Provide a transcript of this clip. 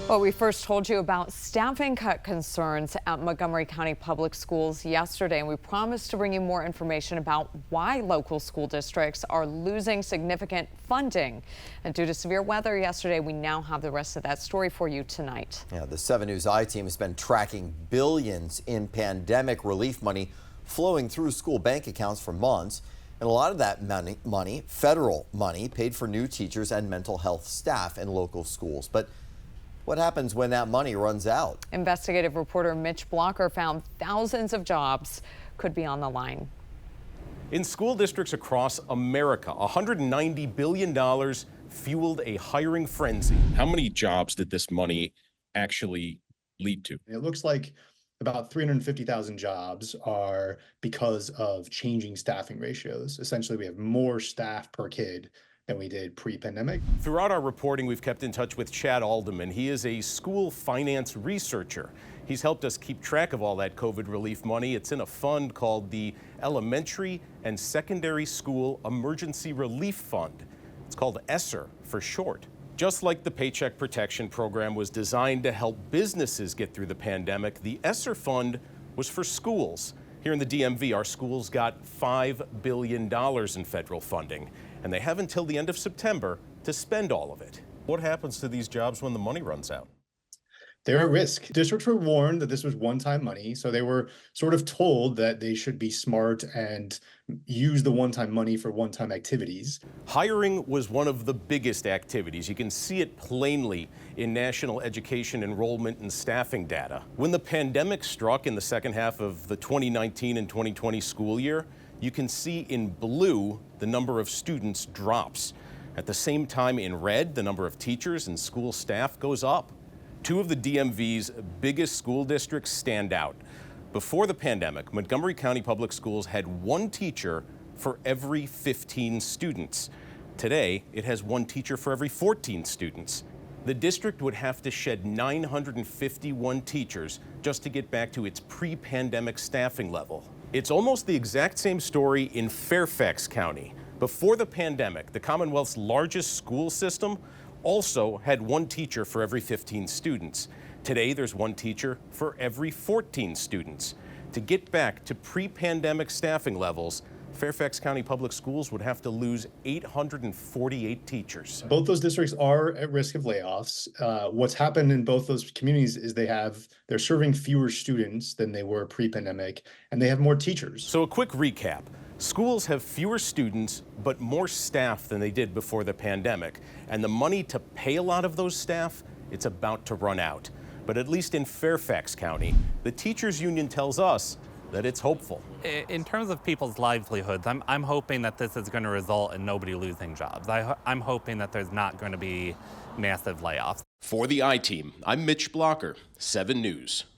Well, we first told you about staffing cut concerns at Montgomery County Public Schools yesterday, and we promised to bring you more information about why local school districts are losing significant funding. And due to severe weather yesterday, we now have the rest of that story for you tonight. Yeah, the 7 News I-Team has been tracking billions in pandemic relief money flowing through school bank accounts for months. And a lot of that money, federal money, paid for new teachers and mental health staff in local schools. But what happens when that money runs out? Investigative reporter Mitch Blocker found thousands of jobs could be on the line. In school districts across America, $190 billion fueled a hiring frenzy. How many jobs did this money actually lead to? It looks like about 350,000 jobs are because of changing staffing ratios. Essentially, we have more staff per kid than we did pre-pandemic. Throughout our reporting, we've kept in touch with Chad Alderman. He is a school finance researcher. He's helped us keep track of all that COVID relief money. It's in a fund called the Elementary and Secondary School Emergency Relief Fund. It's called ESSER for short. Just like the Paycheck Protection Program was designed to help businesses get through the pandemic, the ESSER fund was for schools. Here in the DMV, our schools got $5 billion in federal funding, and they have until the end of September to spend all of it. What happens to these jobs when the money runs out? They're at risk. Districts were warned that this was one-time money, so they were sort of told that they should be smart and use the one-time money for one-time activities. Hiring was one of the biggest activities. You can see it plainly in national education enrollment and staffing data. When the pandemic struck in the second half of the 2019 and 2020 school year, you can see in blue the number of students drops. At the same time, in red, the number of teachers and school staff goes up. Two of the DMV's biggest school districts stand out. Before the pandemic, Montgomery County Public Schools had one teacher for every 15 students. Today, it has one teacher for every 14 students. The district would have to shed 951 teachers just to get back to its pre-pandemic staffing level. It's almost the exact same story in Fairfax County. Before the pandemic, the Commonwealth's largest school system also had one teacher for every 15 students. Today, there's one teacher for every 14 students. To get back to pre-pandemic staffing levels, Fairfax County Public Schools would have to lose 848 teachers. Both those districts are at risk of layoffs. What's happened in both those communities is they're serving fewer students than they were pre-pandemic, and they have more teachers. So a quick recap. Schools have fewer students, but more staff than they did before the pandemic. And the money to pay a lot of those staff, it's about to run out. But at least in Fairfax County, the teachers union tells us that it's hopeful. In terms of people's livelihoods, I'm hoping that this is going to result in nobody losing jobs. I'm hoping that there's not going to be massive layoffs. For the I-Team, I'm Mitch Blocker, 7 News.